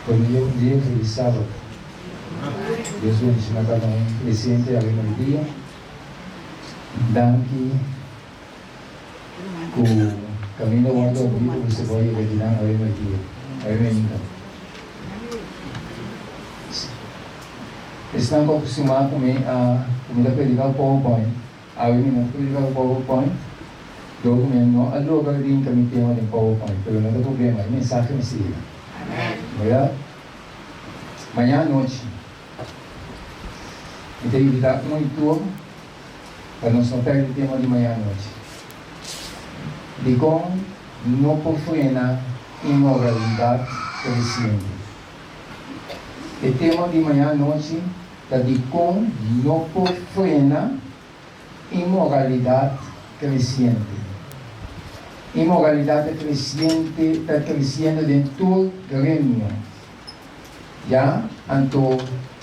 Quando eu um dia fui sábado, Deus me disse na casa um presente ali no dia, danke o caminho do mundo abrigo você vai imaginar ali no dia, ali no dia. Estão acostumados a comida predicar o PowerPoint, ali no predicar o PowerPoint, documento, a lugar din kami tema ng PowerPoint, pero não tem problema, a mensagem me siga. ¿Verdad? Mañana noche, me te invitar com um tour para nós não perder o tema de manhã noche. De como não por frenar imoralidade crescente. O tema de manhã noche é de como não por frenar imoralidade crescente. Imoralidade crescente está crescendo dentro do grêmio. Já? Então,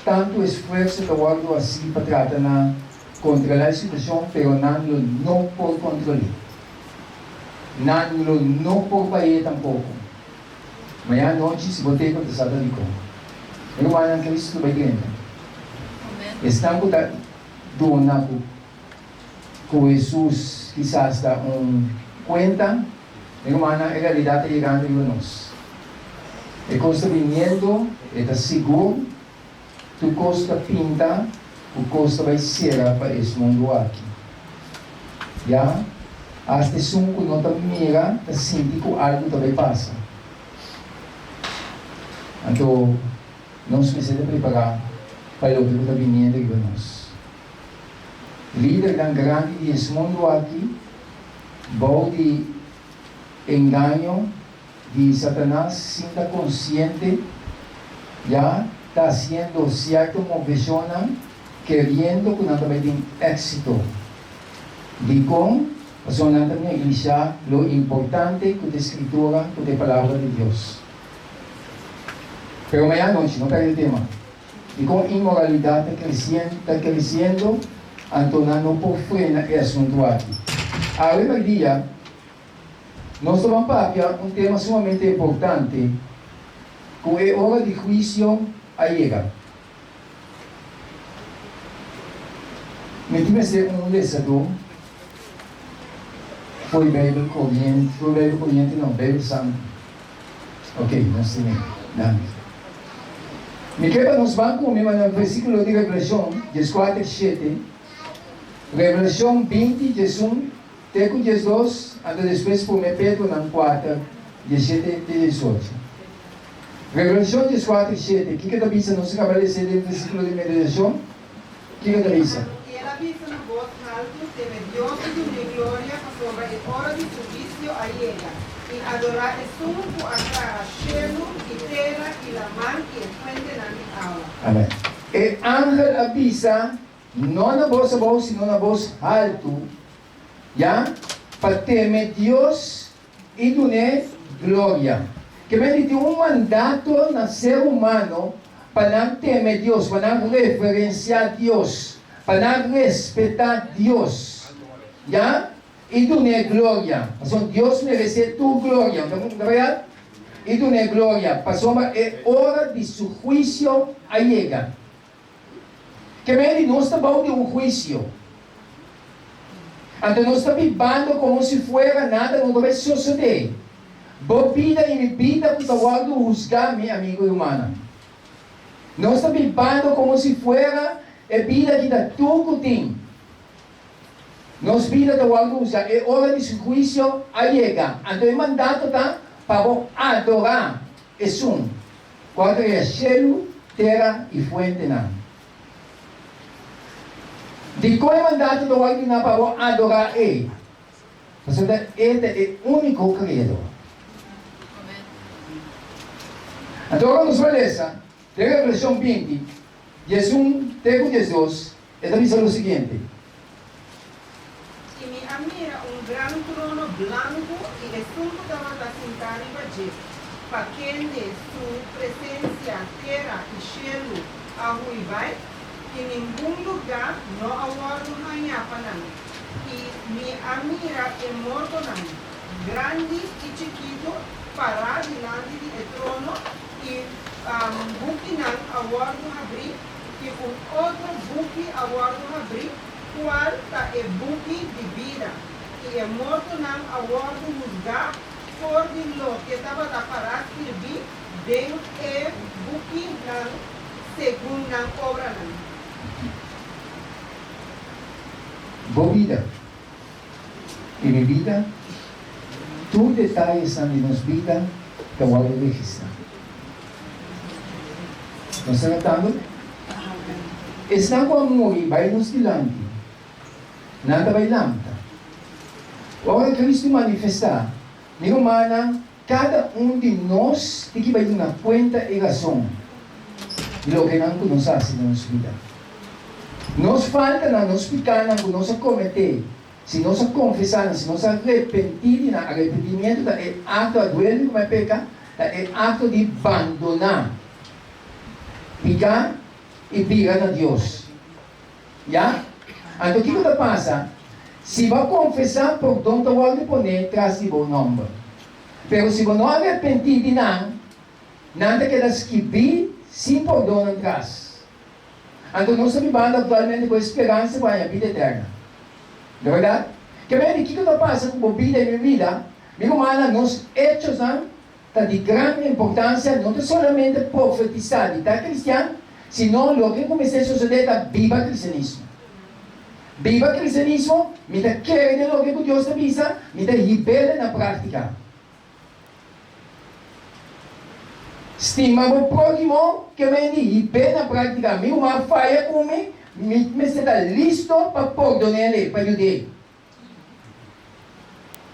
tanto esforço que eu hago assim para tratar de controlar a situação, pero não por controlar. Não por país tampouco. Amanhã à noite, se você contestar de como. Eu vou falar que isso vai grande. Estão donando com Jesus, quizás dá cuenta, hermana, en realidad está llegando a nós. El costa viniendo, está seguro, tu costa pinta, o costa vai ser para esse mundo aqui. Já? Hasta sunco não te mira, te sente que algo também passa. Então, nós precisamos preparar para o que está viniendo a nós. Líder tão grande desse mundo aqui, bom de engano de Satanás, sinta consciente, já está haciendo cierta movimento, querendo que não tenha éxito. De como, na minha igreja, lo importante que a escritura, que a palavra de Deus. Pero amanhã noite, não perde o tema. De como imoralidade está crescendo, então não por frenar esse assunto aqui. Hoje em dia, nós vamos para um tema sumamente importante, que é hora de juízo a llegar. Me tive ser lesador, foi Bíblia corrente não, Bíblia Santo. Ok, nós temos, não. Me quebra nos bancos, no versículo de Revelação, 14:7, Revelação 20, Jesus, Teco 12, ando depois por me Pedro na 4, 17-18. Revelação 14:7, o que está dizendo? Não se acaba de ser o versículo de meditação? O que está dizendo? E ela disse na voz alta, teme Deus de glória, sobre a hora de su juicio allega, e adorar é sumo a cara, cielo, e terra, e la mar, e a fuente na minha alma. Amém. E ángel avisa, não na voz baixa, sino na voz alto, já? Para temer Deus e dar glória. Que ele tem um mandato no ser humano para não temer Deus, para não reverenciar Deus, para não respeitar Deus. Já? E dar glória. Então Deus merece tua glória, não é verdade? E dar glória. Passou é hora de seu juízo a llegar. Que ele não está bom de um juízo. Então nós estamos vivendo como se fuera nada, não vai suceder. Boa vida e minha vida que eu vou juzgar, meu amigo e humana. Nós estamos vivendo como se fuera a vida que dá tudo que tem. Nossa vida que eu vou juzgar, é hora de seu juízo a llegar. Então o mandato está para adorar. É um. Quando é cielo, terra e fuente não. De qual mandato do alguém na para adorar ele? Porque ele é o único criador. Então, agora nos beleza, de Revelação 20, Jesus, Teco 12, está dizendo o seguinte. E me admira gran trono blanco e de sunco estava sentado em Bajé, para quem de sua presença, terra e cielo, a ruivai, que nenhum lugar não aguardo hanha panam. E me admira e morto não, grande e chiquito, para diante do trono e buki ng award do abrir, que outro buki award do abrir, qual tá é buki de vida, e é morto ng award do musgar, for de lo que estava da para servir, den é buki ng segundo ng obra ng. Vida. En mi vida, tu detalles están en nuestra vida que voy a registrar. ¿No están notando? Están com amor e vai nos dilante. Nada vai lambda. Ora Cristo manifestar, mi humana, cada de nós tem que vai dar conta e razão de lo que não conhecemos na nossa vida. Nos falta na nos picar na nós cometer. Se nós confessar, se nós arrepentir, na arrependimento é ato a doer como é pecar, é ato de abandonar, picar e picar a Deus. Já? Então o que que passa? Se vai confessar, por donde vai poner traz de bom nome. Pero se você não arrepentir de nada que das que vi, sim por dono atrás. Então nós estamos vivendo atualmente com esperança para a vida eterna. Não é verdade? Que bem, o que está passando com a vida e minha vida? Minha irmã, nos hechos está de grande importância, não é somente profetizar de estar cristiano, senão o que começa a suceder é viva cristianismo. Viva cristianismo, me está querendo o que Deus avisa, me está rebelde na prática. Estima o próximo que vem e bem na prática. Minha irmã falha comigo, me está listo para perdonar ele, para ajudar.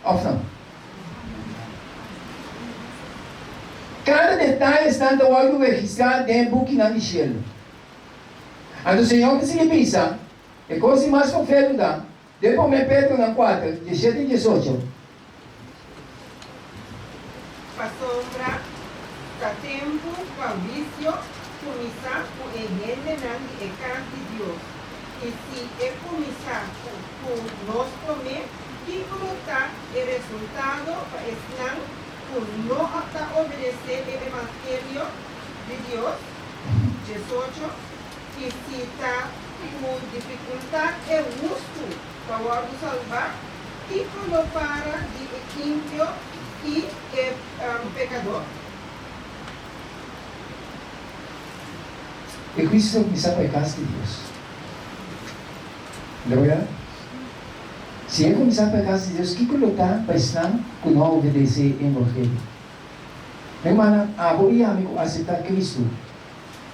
Ou não? Cada detalhe está no olho registrado dentro do book na Michel. Então o Senhor que se pensa, é coisa mais confere dá. Depois me Pedro na 4, 17 e 18. Pasombra. Tempo para vício começar com o engenho de casa de Deus. E se é começar com nós comer, que está o resultado para ensinar por não obedecer o Evangelho de Deus, 18, e se está com dificuldade, é justo para o salvar, que para de ímpio e pecador. E Cristo começar para a casa de Deus. Não é verdade? Se ele começar para a casa de Deus, o que ele está para ensinar que não obedecer o Evangelho? Meu irmão, a boa amigo aceitar Cristo,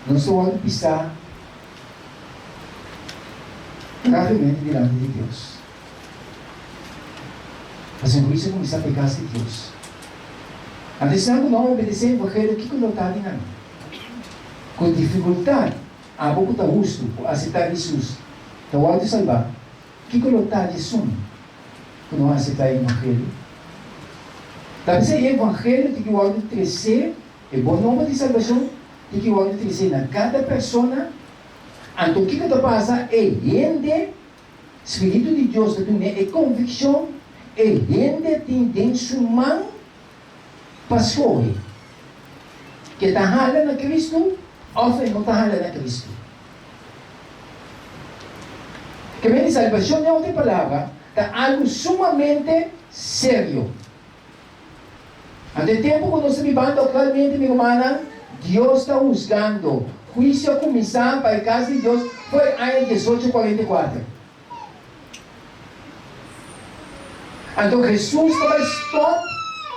não só pode pisar gravemente diante de Deus. Mas em Cristo começar para a casa de Deus. A ensinar que não obedecer o Evangelho, o que ele está dizendo? Com dificuldade, a boca está justo aceitar Jesus, está hora de salvar. O que está de som que não aceitar o Evangelho? Talvez o Evangelho tem que o de crescer, é bom nome de salvação, tem que o de crescer na cada pessoa. Então o que está passando é rende, Espírito de Deus, é convicção, é rende tem dentro sua mão para escolher. Que está halando a Cristo, ou não está halando a Cristo. Que vem de salvação é outra palavra, está algo sumamente sério. Ante tempo que nós vivendo atualmente, minha irmã, Deus está juzgando. Juízo a começar para a casa de Deus foi em 1844. Então Jesus estava stop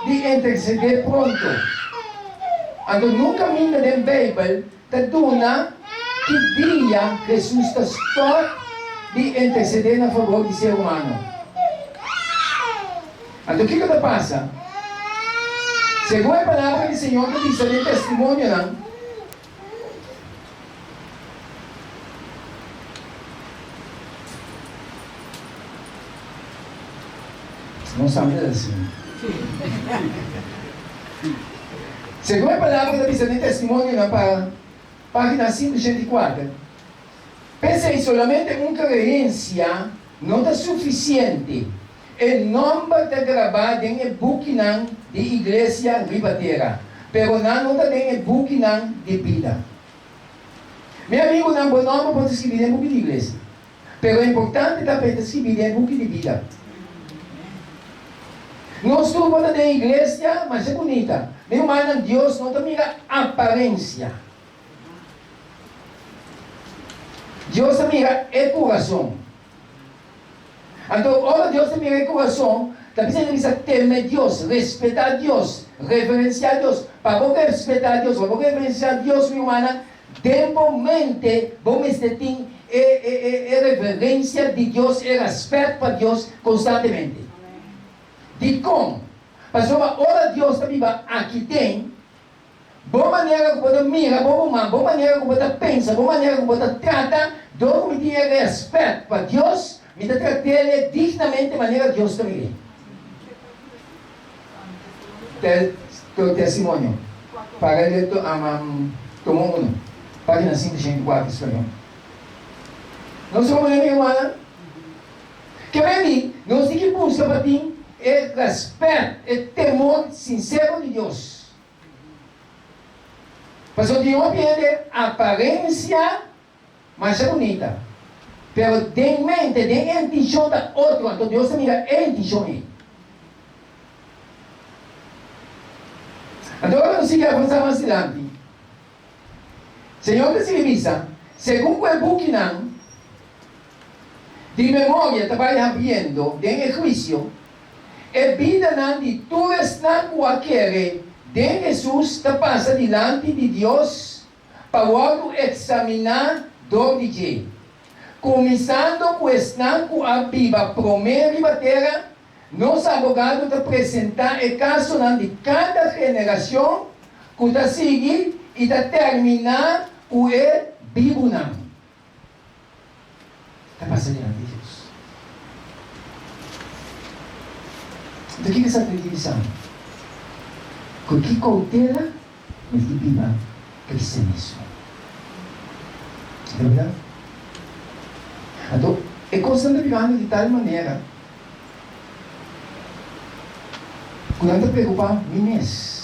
de interceder pronto. Então no caminho da Bíblia, está dona que dia Jesus está stop de interceder na favor do ser humano. Então o que que passa? Segundo a palavra do Senhor, que diz no testemunho, não sabe assim. Segundo a palavra da Bíblia, no testemunho, para página 504. Pensei solamente uma creencia não é suficiente. O nome está gravado em book de Igreja Ribateira. pero não também é book não de vida. Meu amigo, não pode escrever em book de igreja, pero é importante também escrever em book de vida. Nós estamos na igreja, mas é bonita. Meu irmão, Deus não mira aparência. Deus mira o coração. Então, ora Deus mira o coração, também você precisa temer Deus, respeitar Deus, reverenciar Deus. Para você respeitar Deus, para você reverenciar Deus, meu irmão, temporalmente, vamos ter reverência de Deus e respeito para Deus constantemente. De como? Pastor, ora Deus também aqui tem boa maneira que você mira, boa maneira que você pensa, boa maneira que você trata, Deus me tem respeito para Deus, me trata ele dignamente, maneira que Deus também é. Teu testemunho. Para ele, tomou um, página 504, espanhol. Nós somos minha irmã. Que para mim, nós temos que buscar para ti é respeito, é temor sincero de Deus. Pastor, Deus pede aparência, mas é bonita. Pero tem mente, tem intenção da outra. Então Deus mira a intenção aí. Então agora nós vamos avançar mais adiante. Senhor que se revisa, segundo o book de memória, trabalha vendo, tem juízo. A vida de todos aqueles de Jesus que passa diante de Deus para o examinar do dia. Começando com a Bíblia, primeira terra, nos abogados de apresentar o caso de cada geração que está seguir e de terminar o Bíblia. Está passando diante de Deus. Então, o que é essa divisão? Com que cautela ele viva cristianismo? É verdade? Então, é constante vivendo de tal maneira que não te preocupar, Inês.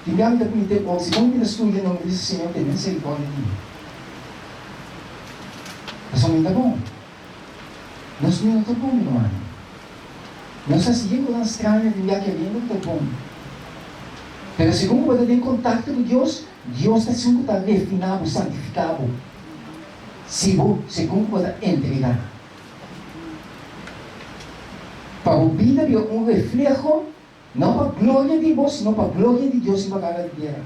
Tingnan kita pinite po, si kung pinastudio ng Senhor, tem misericórdia de mim. Assumindo bom. Nós não estamos bom, meu irmão. Nós seguimos na estrada de que ali não está bom. Pero se como você tem contato com Deus, Deus está sempre refinado, santificado. Se como você entregar. Para a vida de reflejo, não para a glória de Deus, não para a glória de Deus em a cara de terra.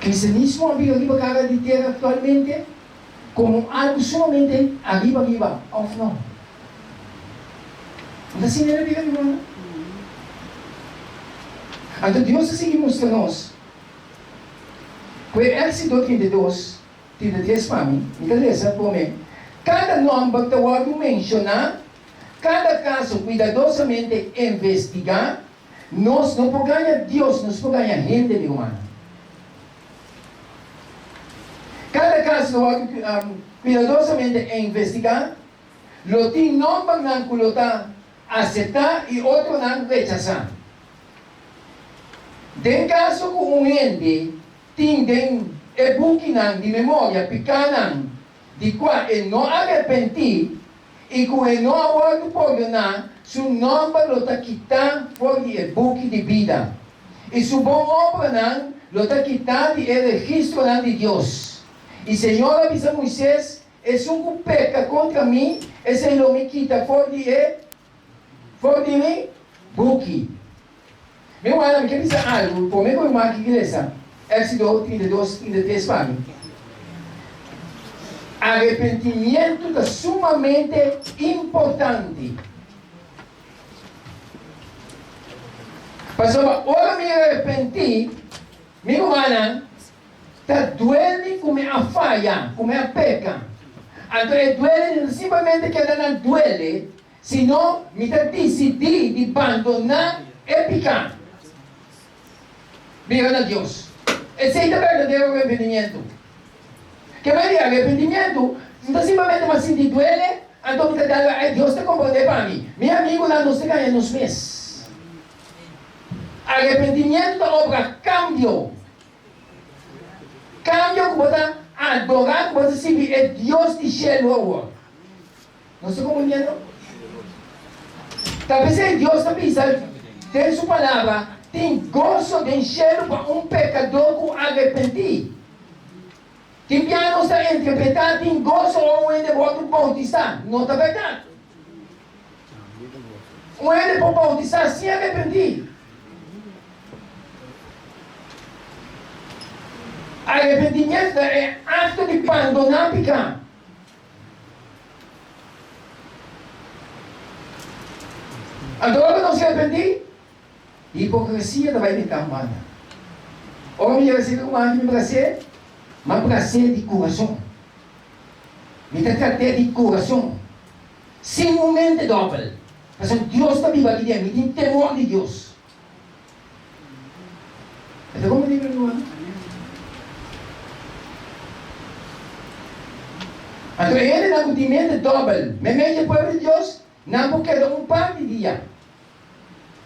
Cristianismo arriba a cara de terra atualmente como algo somente arriba, off não. Não assim não é vida, irmão. Então Deus assim mostrou-nos. Com o Éxodo 32, 33 para mim, me interessa por mim. Cada nome que eu mencionar, cada caso cuidadosamente investigar, nós não podemos ganhar Deus, nós podemos ganhar gente, meu irmão. Cada caso que eu cuidadosamente investigar, lo tem nome não colocar aceitar e outro não rechazar. Tem caso com ente, tem book de memória pequena, de qual ele não arrepentir e que ele não aguarda por nada, seu nome lo está quitando por o book de vida. E sua boa obra não lo está quitando do registro de Deus. E o Senhor avisa a Moisés, é um peca contra mim, e se ele me quita por de mim, book. Meu irmão, eu quero dizer algo, por meu irmão que igreja, Éxodo 32, 33 para mim. Arrependimento é sumamente importante. Pastor, ora me arrependi, meu irmão, está doendo como a falha, como a peca. Então, doele simplesmente que não doele, senão me está decidindo de abandonar e pecar. Viva a Deus. Esse é o verdadeiro arrependimento. Que vai dizer arrependimento, não simplesmente mas se duele, Então, Deus está compreendendo para mim. Meu amigo lá não se ganha nos meses. Arrependimento da obra, cambio. Cambio que você adorar, que você servir é Deus de céu. Não se compreendendo? Talvez Deus está pensando, tem sua palavra, tem gozo de encher para pecador que arrepentir. Tem piano está interpretar, tem gozo ou de voto bautizar. Não está verdade. De bautizar sem arrepentir. Arrependimento é ato de abandonar pecado. Agora não se arrepentir, hipocrisia vai me dar humana. Ou me receber humana, me prazer, mas prazer de coração. Me tratar de coração. Sem um mente doble. Mas Deus está vivo aqui dentro, me tem temor de Deus. Então como digo, irmão? Então ele não tem mente doble. Mas mesmo o povo de Deus, não porque é par de dia.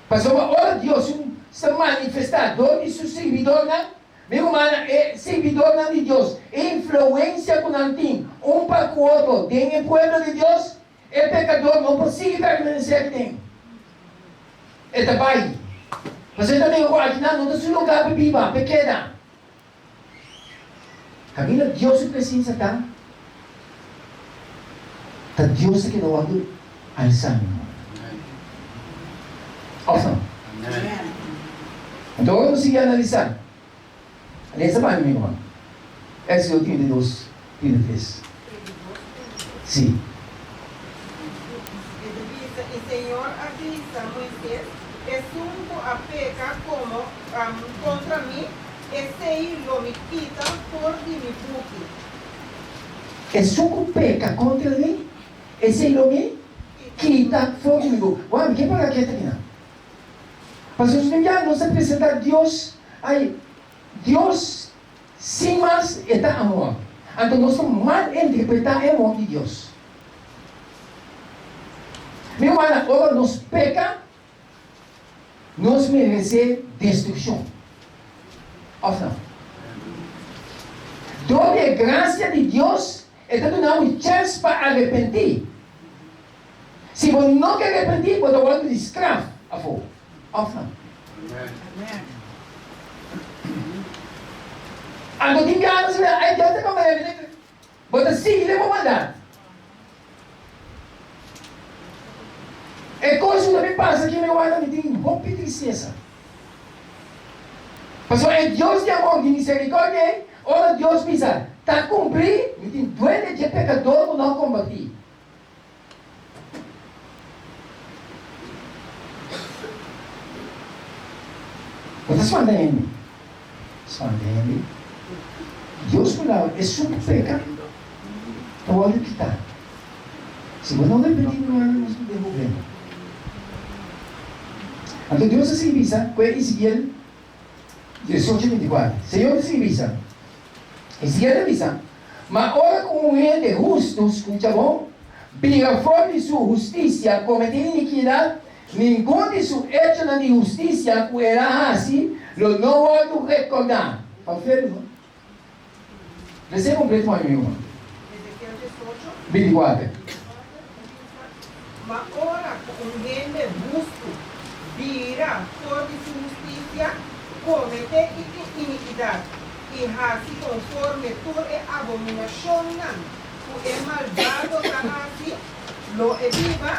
Mas ora Deus se manifestador e seu servidor, meu irmão, é servidor de Deus. É influência com o tem. Para o outro. Tem o povo de Deus, é pecador, não pode permanecer que tem. É trabalho. Você também aqui não tem seu lugar para viver, pequena. Caminho Deus precisa estar. Tá Deus que não anda alçando. Awesome. Então vamos seguir analisando. Alisa para mim, irmão. Éxodo 32, 33. Sim. E Senhor avisa a Moisés, esunco a peca como contra mim, esse lo me quita por de mi buque. Esunco peca contra mim, esse lo me quita por de mi buque. Uau, que para aqui está aqui? Mas os já nos apresenta a Deus, aí, Deus, sem mais, está amor. Então nós estamos mal interpretar o amor de Deus. Meu irmão, agora nos peca, nós merecemos destruição. Ou não? Toda a graça de Deus está dando uma chance para arrepender. Se você não quer arrepender, você vai ser escravo. Ou não? Então, tem que anos, aí Deus está comendo. Você siga e mandar. É coisa que me passa aqui, meu irmão, me tem roupa e tristeza. Mas é Deus de amor, de misericórdia, ora Deus pensa, está cumprindo, me tem doente de pecador que não combati. Você está entendendo? Está entendendo? Deus falou, é super pecado. Então olha o que está. Se você não repetir, não é nos derrubando. Então Deus se avisa, com Ezequiel 18:24. Senhor se avisa. Ezequiel avisa. Mas ora como ele justo, escuta bom, conforme sua justiça, cometer iniquidade, nenhum de seus hechos de justiça que era assim, lo não vou recordar. Confere, receba completo, meu irmão. Ezequiel 18. 24. Mas ora com ele justo, virá por sua justiça, comete iniquidade, e assim conforme toda abominação, o malvado assim, lo viva,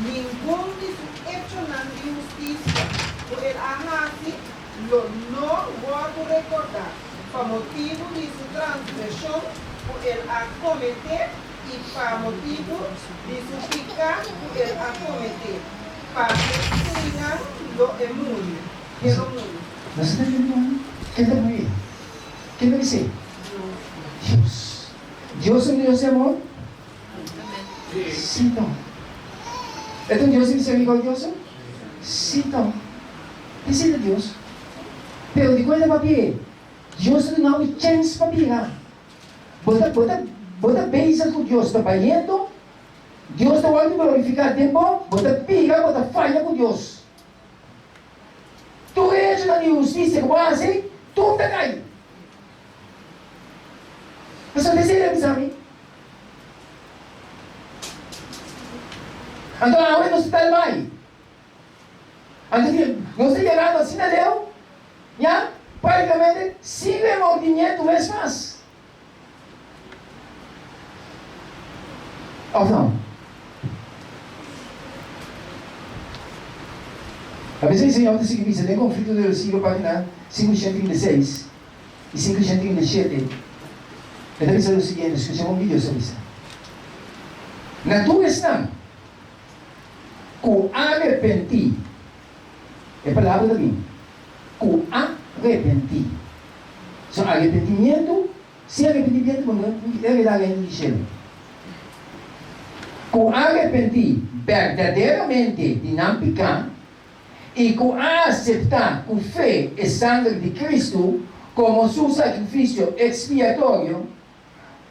nenhum de sus hechos de justiça, o assim, lo não vou recordar, por motivo de sua transgressão, o a cometer, e por motivo de seu pecado, o a cometer, para destruir lo mundo, que no mundo. Mas está vendo, quem está morrendo? Quem vai ser? Deus. Deus é um Deus de amor? Sim, então. Então Deus é misericordioso? Sim, então. Esse é Deus. Pero de coisa para ver, Deus não dá chance para virar. Bota beijo com Deus, está banhando, Dios te va a glorificar tiempo, vos te pica, vos te falla con Dios. Tú eres una injusticia que vas a hacer, tú te caes. Eso es decir, mis amigos. Entonces, ahora no está el mal. Entonces, no está llegando así de Dios, ¿ya? Prácticamente sigue el movimiento una vez más. ¿O no? A veces el Señor te sigue dice, en conflicto del siglo, página 536 y 537, Ele dice lo siguiente, escuchemos un vídeo sobre eso. Na tua questão, com arrepentir, é a palavra de mim, com arrepentir. So, arrependimento, sem arrependimento, é verdade em Michel. Com arrepentir verdadeiramente de não pecar, e com aceitar com fé e sangue de Cristo como seu sacrifício expiatório,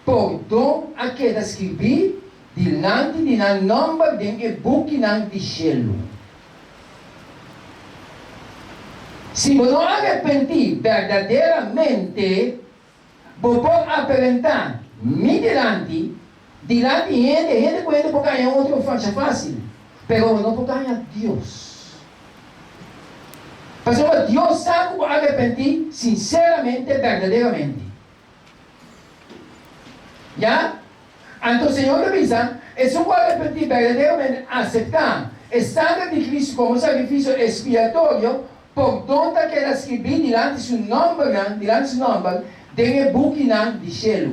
por dom a que escrevi diante de na nome de book de cielo. Se você não arrepentir verdadeiramente, você pode aparentar me diante de gente pode ganhar outro fácil, mas não pode ganhar Deus. Pastor, Deus sabe como arrepentir sinceramente, verdadeiramente. ¿Ya? Entonces, el Señor avisa, es un arrepentir verdaderamente, aceptar el sangre de Cristo como sacrificio expiatorio, por donde que la escribí delante de su nombre, de buquinan de cielo.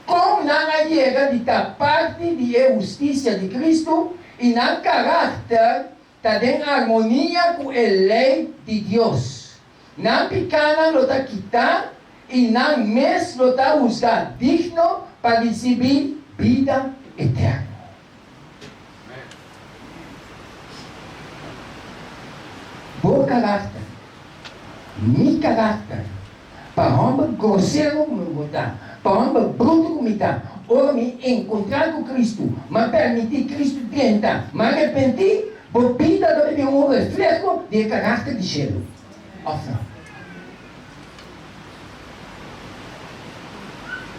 Como no llega de esta parte de justicia de Cristo y no carácter, está en armonía con la ley de Dios. No picana lo está quitar y no mes lo está buscar digno para recibir vida eterna. Bom carácter, mi carácter, para homem grosseiro como está, para homem bruto como está, ou me encontrar com Cristo, mas permitir Cristo tentar, mas arrepentir, por vida de um reflexo de carácter de cielo.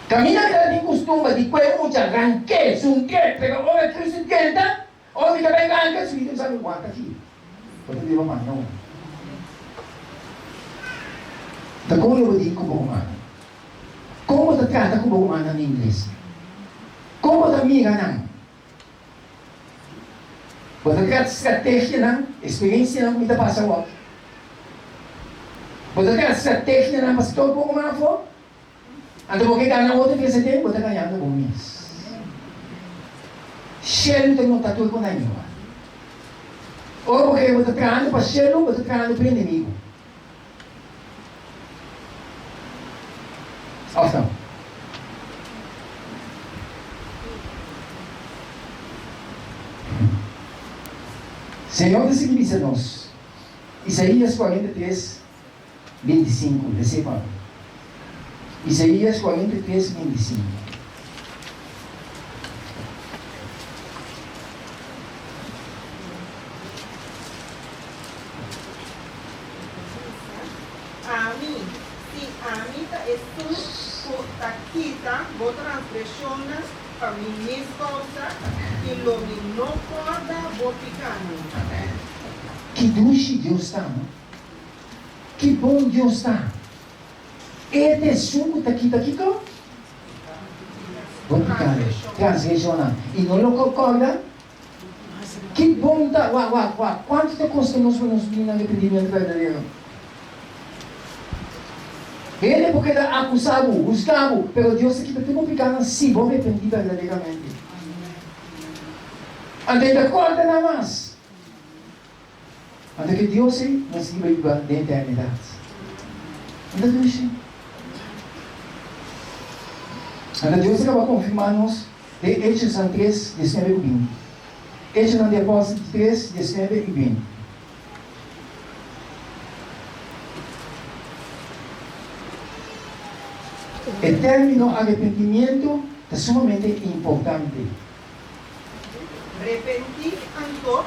Camina que tem costume de comer muito arranque, sunque, pero ahora Cristo tenta, ou me cabelo arranca, se não sabe aguenta aqui. Pode dizer uma não. Então como eu digo com o humano? Como te trata com o humano em inglês? Como te mira não? Você quer estratégia, não? Experiência, não? Me dá passa o Você quer estratégia, não? Mas todo pouco mais for. Então, porque ganha outra vez você tem, você ganha no mês. Cheio tem um tatu com a língua. Ou porque você traz para cheio, você traz para o inimigo. Então. Senhor disse que diz a nós, Isaías 43, 25, receba. Isaías 43, 25. A mí, si a mí es un taquita, vos transgresiones para mí mis cosas, y lo que no pueda, vos picando. Que dulce Deus está, não? Que bom Deus está. Ele é suco daqui, como? Vou ficar, transgresionar. E não lo concorda? Que bom está. Quanto te custa nós para nos vir no arrependimento verdadeiro? Ele é porque está acusado, buscado, pero Deus aqui para tu ficar assim, vou arrepender verdadeiramente. Até da corda nada mais. Até que Deus nos livra da eternidade. Então, Deus acaba confirmando-nos de Hechos 3, 19 e 20. Hechos de Apóstolos 3, 19 e 20. O término arrependimento é sumamente importante. repentir anto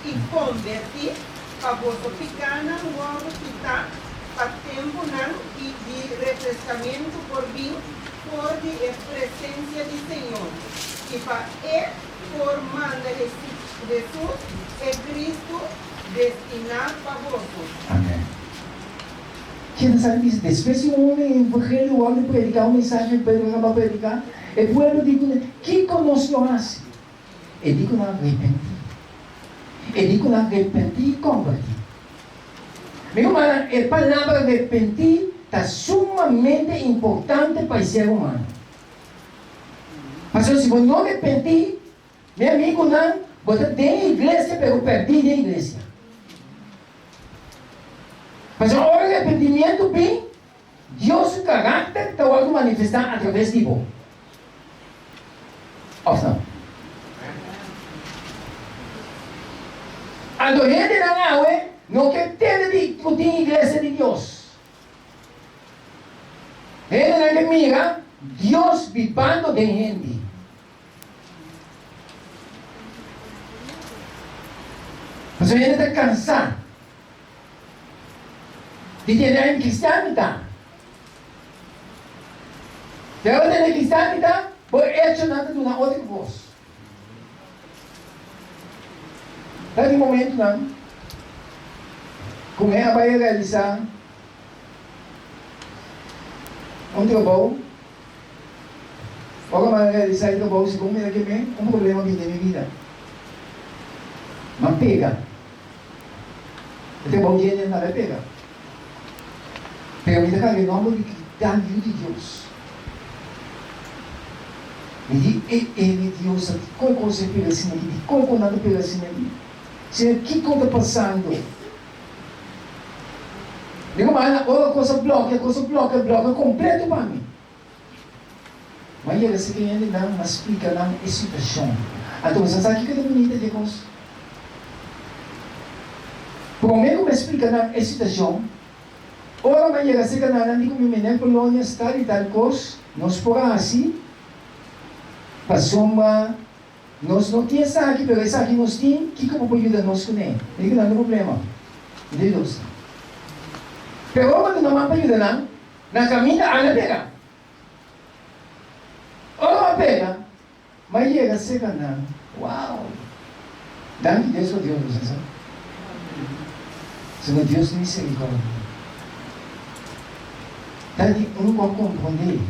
e convertir para vosso ficar na logo quitar para tempo não e de refrescamento por vir por de presença do Senhor e para formando Jesus é Cristo destinado para vós. Amém. Quem sabe isso? Depois de um homem evangelho, o homem predicar uma mensagem, para predicar, e o povo diz, que conosco hace? E digo não arrepentir. E digo não arrepentir e convertir. Meu irmão, a palavra arrepentir está sumamente importante para o ser humano. Mas se você não arrepentir, meu amigo, não, você tem a igreja, mas perdi a igreja. Mas o arrependimento bem, Deus o caráter está algo manifestar através de você. Ou não? A gente não quer ter de discutir a igreja de Deus. Ele não quer mirar Deus vivendo de gente. Mas a gente está cansado de ter em cristianidade. Pero na cristianidade, foi hecho nada de uma outra voz. Naquele momento, não. Como é a vai realizar um trabalho, ou vai realizar um trabalho, se como é que é um problema que tem na minha vida. Mas pega. O trabalho de gente não vai pegar. Pero me dá em nome de Deus. E ele Deus, qual coisa pega assim aqui, qual coisa nada pega assim aqui. Se que coisa passando. Digo, mas a coisa bloca completo para mim. Mas ele se quer ele não explica não a situação. Então você sabe que é bonita de coisa. Por meio me explica não a situação. Ora, mas ele se quer não digo me nem Polônia está e tal coisa, nós por assim. Passou nós não tínhamos aqui, mas essa aqui nós tínhamos, que como pode ajudar nós com ele? Ele não tem problema. Ele não está. Pero quando não vai ajudar não, na caminha ela pega. Ora pega, mas chega seca não. Uau! Danke Deus por Deus, você sabe? Senhor Deus misericórdia. Daí eu não vou compreender,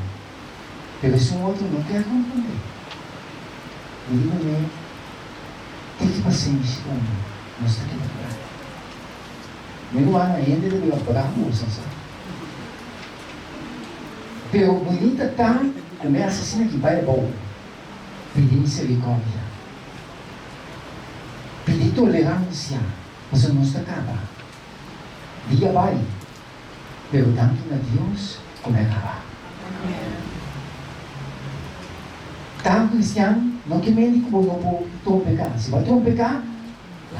mas se um outro não quer compreender. E digo, tem que paciência com nós temos que parar. Meu ano ainda deve parar a moça, sabe? Pero bonita tá, começa assim aqui, vai bom. Pedir misericórdia. Pedir tolerância, mas não está acaba. Dia vai. Pero danke a Deus, como é acabar. Tá, cristiano? Não que médico não pode pecar. Se vai pecar,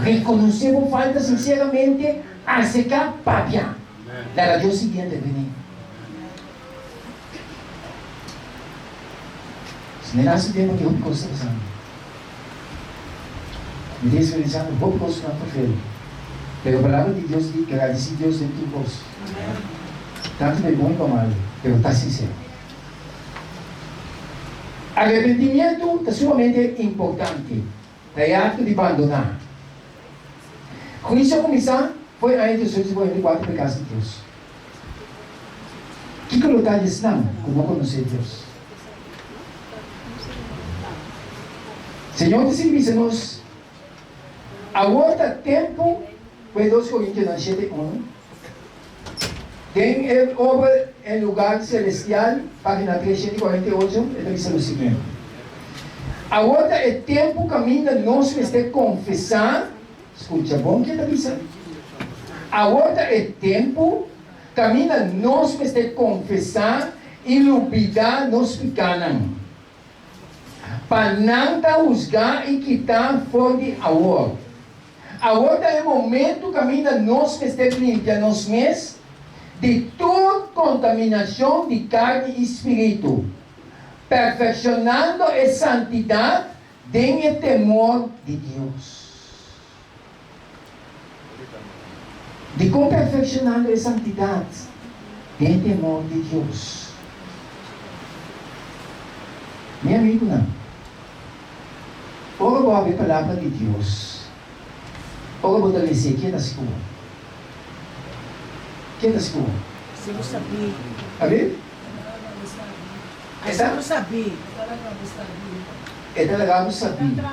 reconhecer a falta sinceramente, acercar papia. Dar a Deus seguinte, vem. Se não é assim, tempo que eu me consigo passar. Me diz que eu vou conseguir na fé. Mas a palavra de Deus diz que agradecer a Deus dentro de vós. Tanto de bom como mal, mas está sincero. Arrependimento é sumamente importante. É ato de abandonar. Com isso eu começar, foi a 1844 por causa de Deus. O que eu lutar disso não? Como conhecer Deus. Senhor disse-nos, agora tempo, foi 2 Coríntios 7:1. Tem obra em lugar celestial, página 348, ele diz o seguinte. Agora é tempo caminho nós que confessar, escuta bom que ele diz. Agora é tempo caminho nós que confessar e lupidar nos pecados. Para não juzgar e quitar fora de agora. Agora é o momento caminho nós que limpar nós mesmos de toda contaminação de carne e espírito, perfeccionando a santidade tenha temor de Deus. De como perfeccionando a santidade, tenha temor de Deus. Meu amigo, não. Ora, vou abrir a palavra de Deus. Ora, vou dizer, quem é da escola? Quem é da escola? Você não sabia. Abi? Você não sabia. É delegado sabia.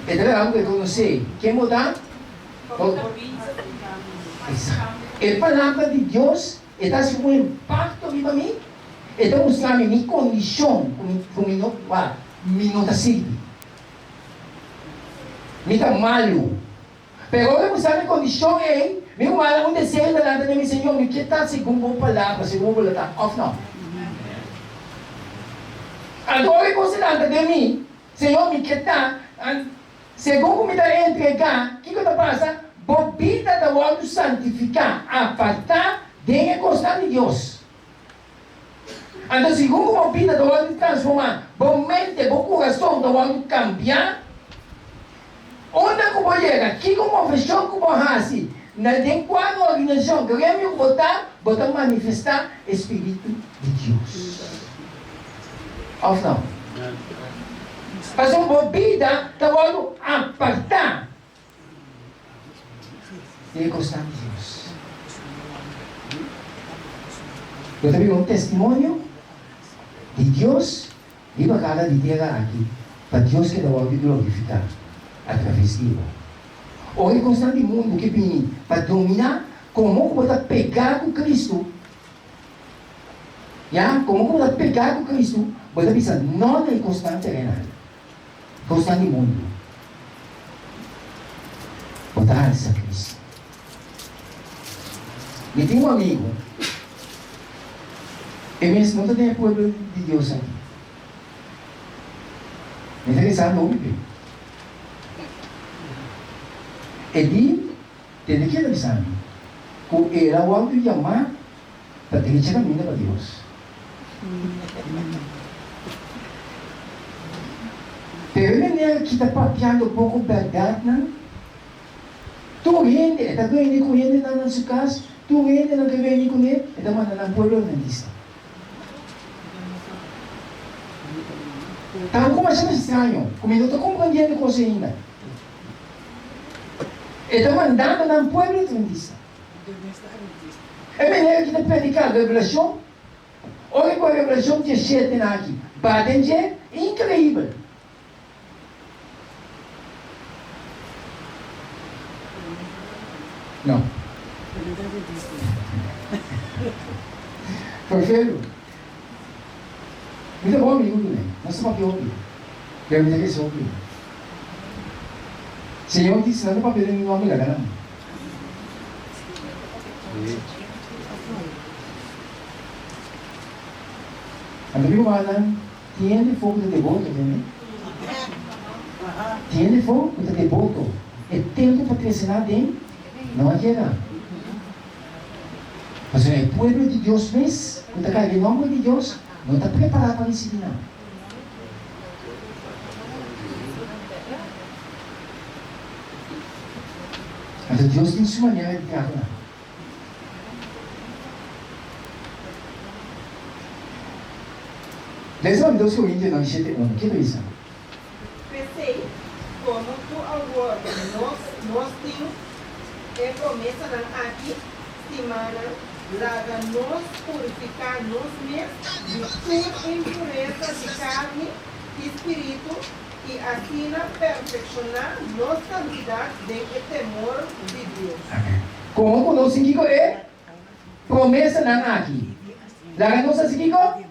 É delegado reconhecer. Quem mudar? É a palavra de Deus está sendo um impacto para mim. Está mostrando minha condição, como me não está seguindo. Me está malo. Pero agora mostrar minha condição é, meu mal, um desejo da lata de meu Senhor, me que está segundo a palavra, segundo a palavra, off não. Agora você lata de mim, Senhor, me que está, segundo me está entregar, o que está passando? Bobida da ordem santificar, apartar, denha constante de Deus. Então, segundo a bobida da ordem transformar, bom mente, bom coração da ordem cambiar, onde eu vou chegar? Que como fechou como assim? Na quadro organização que eu vou botar manifestar o Espírito de Deus. Ou não? Mas uma bobida da ordem apartar. Ele gostar de Deus. Eu também um testemunho de Deus e uma cara de terra aqui para Deus que dá de glorificar através dele. Hoje constante mundo que vem para dominar como pode pegar com Cristo. Como pode pegar com Cristo? Pode pensar não é constante renal, constante mundo. Botar essa Cristo. E tem um amigo. Ele me ensinou também o povo de Deus aqui. Me interessava no Bíblia. Ele tem que avisar que era o alto de chamar para ter que caminhar para Deus. Pero ele que está papeando um pouco verdade, não? Tu gente, está ganhando com ele na sua casa, tu gente não quer ganhar com ele, está mandando um povo adventista. Estava começando estranho, como eu não estou compreendendo coisa ainda. Está mandando na povo adventista. É melhor que te predicar a revelação. Olha com a revelação que você tem aqui. Batem é incrível. Não. Perfeito. Muito bom amigo, né? Nós somos aqui hoje. Quero dizer que sou aqui. Senhor disse, não é para pedir nenhuma mulher, não. Amigo, mana, tiene fogo de devoto, né? Tiene fogo de devoto. É tempo para crescer dentro, não chega. Mas é o povo de Deus mesmo, quando está em nome de Deus, não está preparado para ensinar. Mas Deus tem sua maneira de trabalhar. Lesa Deus que o índio não enxerga, o que é isso? Pensei, como tu agora, nós temos promessa aqui, semana, laga nos purificar nós mesmos de toda impureza de carne e espírito e assim perfeccionar nossa santidade de temor de Deus. Como nós seguimos é promessa não aqui. Laga nós seguimos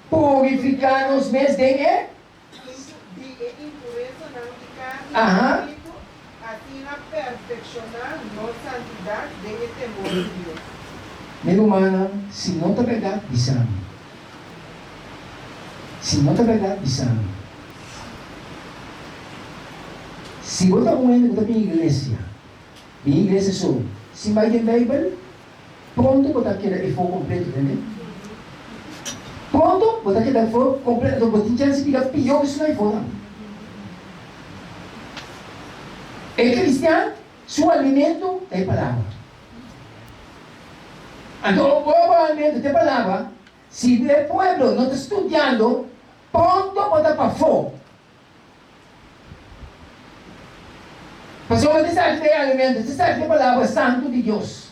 purificar nós mesmos de impureza não de carne e espírito, assim perfeccionar nossa santidade de temor de Deus. Meu humano, se não está verdade, bisame. Se não está verdade, bisame. Se você está morrendo da minha igreja só, se vai ter Bíblia, pronto para querer e for completo, entendeu? Pronto, botar que daí for completo, botar chance de ficar pior que isso não for. É cristiano, seu alimento é a palavra. Então, o bom alimento é a palavra. Se o povo não está estudando, pronto, botar para fora. Porque você sabe que é alimento, você sabe que é a palavra santo de Deus.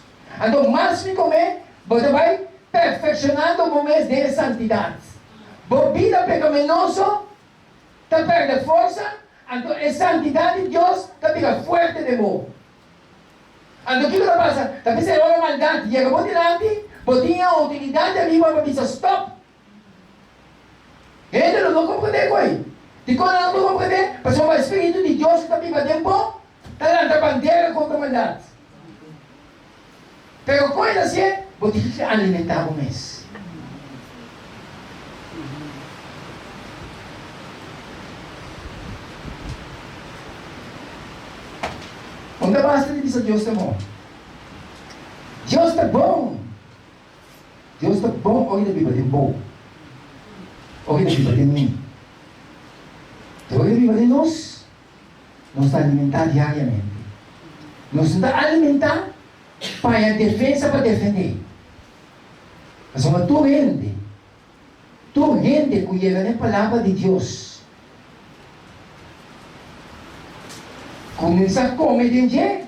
Então, mais que comer, você vai perfeccionando o momento de santidade. Bebida pecaminosa, está perdendo força, então a santidade de Deus está ficando forte de novo. Então, o que passa? Está pensando, olha a maldade, chega por delante, botinha a utilidade ali, para dizer stop. Ele não compreende com ele. E quando não compreende, porque o Espírito de Deus que está ficando tempo, está dando a bandeira contra a maldade. Pero coisa assim, vou ter que alimentar o mês. Onde basta de dizer Deus está bom? Deus está bom. Deus está bom, olha a Bíblia, é bom. Olha a Bíblia de mim. Olha a Bíblia de nós. Nos está alimentar diariamente. Nos está alimentar para a defesa, para defender. Mas uma tu gente que leva a palavra de Deus. Começa a comer de gente,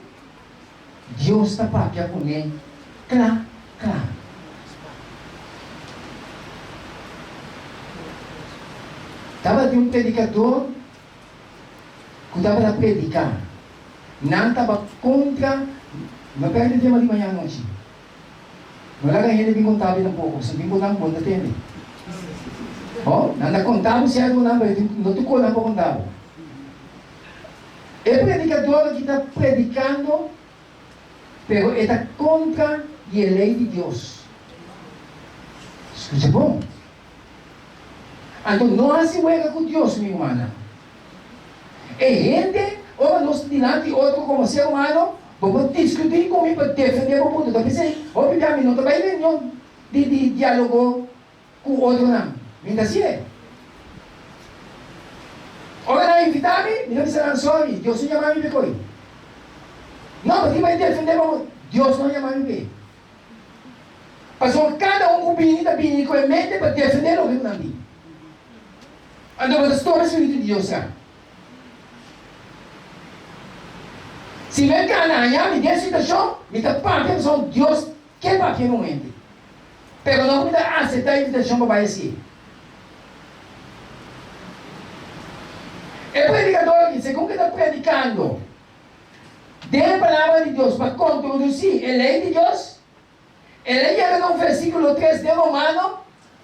Deus está para com ele. Claro. Estava de um predicador que estava a predicar. Não estava contra. Não perde tema de manhã à noite. Não era ganhando de contábil um pouco. Se bem contábil, não tem. Não contábil, se é do não, não tocou não para contábil. É predicador que está predicando, pero está contra a lei de Deus. Escuta bom? Então não há se guerra com Deus, minha irmã. É gente, ou nós diante de outro como ser humano, vamos discutir comigo para defender o mundo. Então, pensei, obviamente, não vai ter nenhum de diálogo com o outro, não. Ainda assim é. Ora, não invitar-me, não precisa sorry, Deus não chama-me para coisa. Não, porque vai defender o mundo. Deus não chama-me para. Mas cada um opinião com a mente para defender o que não tem. Então, você está no Espírito de Deus, sabe? Se me ganhar, me dê situação, me dá papel, Deus quer papel no momento. Pero não me dá aceitar a invitação para assim. É predicador que, segundo que está predicando, dê a palavra de Deus para introduzir a lei de Deus. Ele chega no versículo 3 de Romano,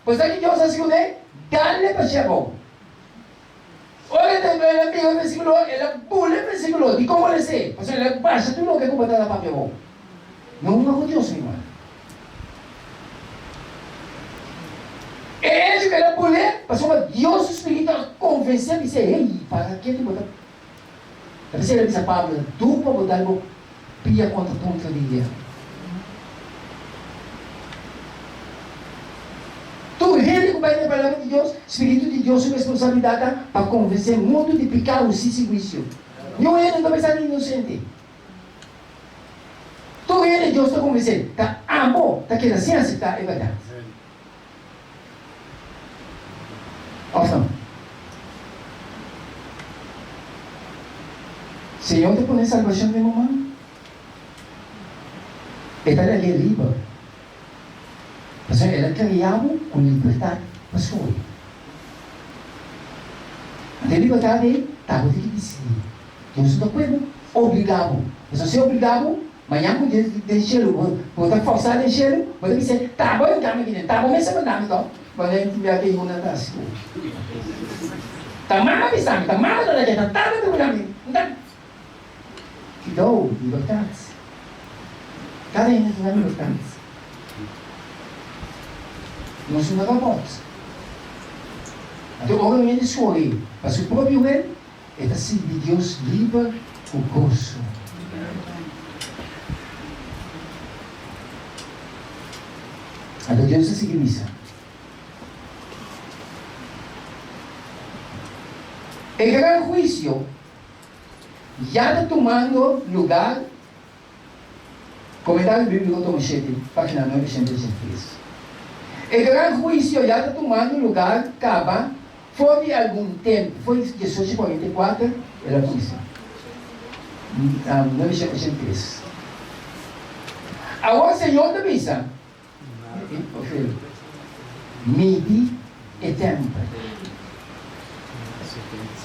pois aqui Deus assegura, dá-lhe para ser bom. Olha também, ele pega o versículo, ele pula o versículo, de como ele sei. Porque ele baixa tudo o que é como está na papel. Não é com Deus, meu irmão. É isso que ele pula, porque Deus o Espírito convenceu e disse, ei, para que tu botar? Deve ser ele disse a Pablo, tu para botar algo pia contra de guerra. Tu rende com a palavra de Deus, Espírito de Deus, sua responsabilidade para convencer o mundo de pecar o juízo. Não é não pensar inocente. Tu rende Deus para convencer, está amor, está querendo sem aceitar, é verdade. Ouçam. Senhor te põe salvação de mamãe. Está ali livre. Mas ela criava com liberdade pessoal. A liberdade estava de decidir. Deus não pode obrigar. Mas se obrigar, amanhã com deixá-lo, vou estar forçado a deixá-lo, vou dizer, tá bom, então, tá bom, mas você não dá, então. Quando ele tiver aqui, vou nadar assim. Tá mal, sabe? Tá mal, tá mal, tá mal. Que dou liberdade. Cada um tem liberdade. Não se nada bom. Então, obviamente, escolhe. Mas o próprio ele é assim de Deus livre o gozo. Então, Deus é seguinte. El gran juicio ya está tomando lugar. Comentário bíblico tomo 7, página 963. El gran juicio ya está tomando lugar, acaba, fora de algum tempo, foi 1844, era a juízo. 983. Agora o Senhor te avisa, midi e tempo.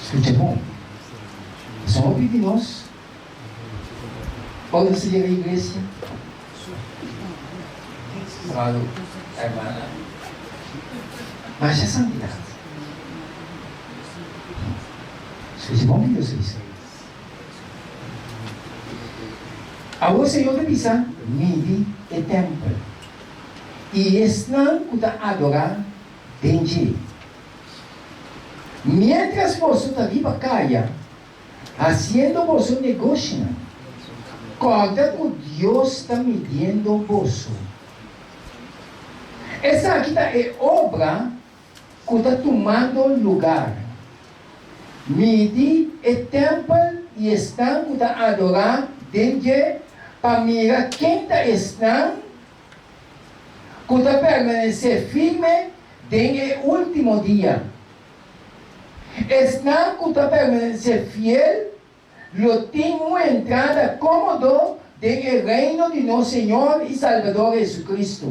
Escute bom. Só ouvir de nós. Pode ser a igreja. Claro, hermana. Mas é santidade. Escute bom que Deus fez. Agora o Senhor te avisa, midi e tempo. E estão a adorar dentro. Mientras você está viva caia, haciendo vosso negócio, conta que Deus está medindo vosso. Essa aqui é obra que está tomando lugar. Midi e tempo e estão a adorar dentro para mirar quem está que está permanecer firme desde o último dia. Estão que está permanecer fiel, lo tem uma entrada cómodo desde o reino de nosso Senhor e Salvador Jesus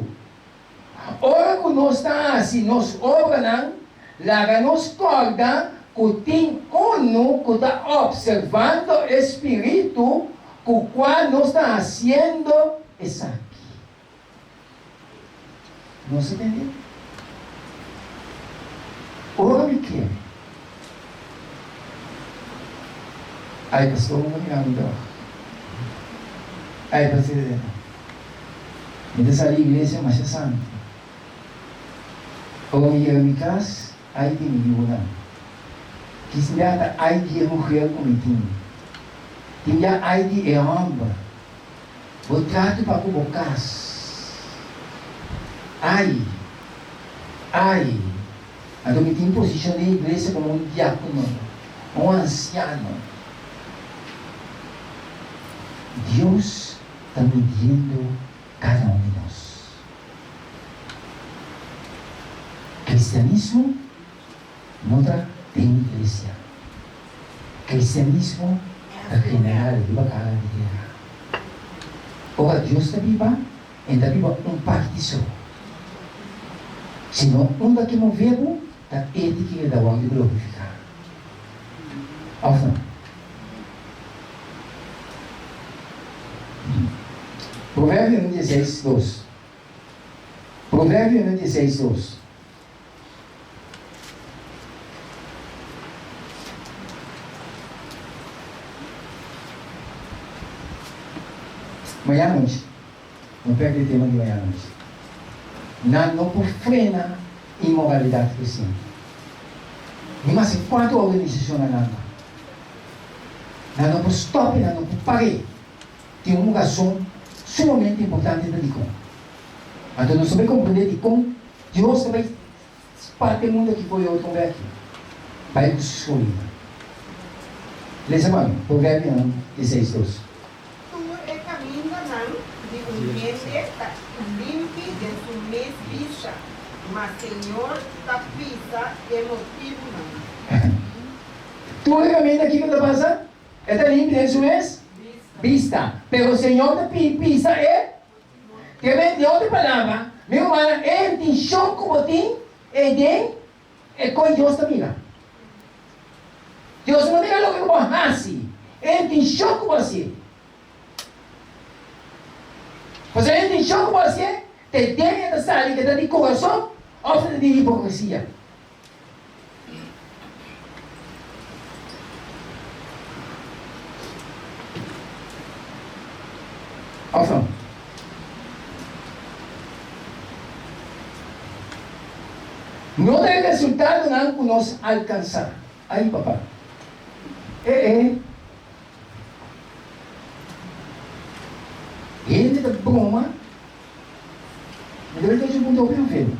Ora que nós estamos assim, nós obramos, lá nos corda que tem um que está observando o Espírito, com o qual nós estamos fazendo isso aqui. Não se entendeu? Ora me quer. Aí, pastor, não me anda. Aí, pastor, me deixa a igreja, mas é santo. Ou me ir a minha casa, aí tem uma. Que se trata, aí de mulher como tem. Tem já aí de homem. Vou tratar para o bocas. Ai. Então me tem posição na igreja como um diácono, um anciano. Deus está medindo cada um de nós. Cristianismo não tem igreja. Cristianismo é general, viva cara de guerra. Ora, Deus está viva, ainda viva um parte só. Senão, um daqui não verbo, está ele que dá o de glorificar. Ao final. Provérbio 16, 2. Provérbio 16, 2. Amanhã à noite. Não perde o tema de amanhã à noite. Não frena imoralidade cristã. Mas 4 organizações na nada. Não stop, não pare. Tem uma razão sumamente importante da Dicom. Então nós sabemos compreender Dicom, Deus também parte do mundo que foi outro aqui. Vai com escolha. Leia mano, Provérbio 16, 2. Tu é caminho de humilde, limpe de sua mesbicha, mas Senhor tapisa e motivo não. Tu é caminho daqui que está passando? Está limpo de sua vista. Pero o Senhor te pisa que vem de outra palavra. Meu irmão, é intenção que você tem, é com Deus também. Deus não diga o que você faz. É intenção que você. Você é intenção que você tem dentro da sala que está de coração, ou de hipocrisia. Awesome. Não tem resultado não que nós alcançar. Aí, papá. Ele da broma. Ele tem um ponto bem feio.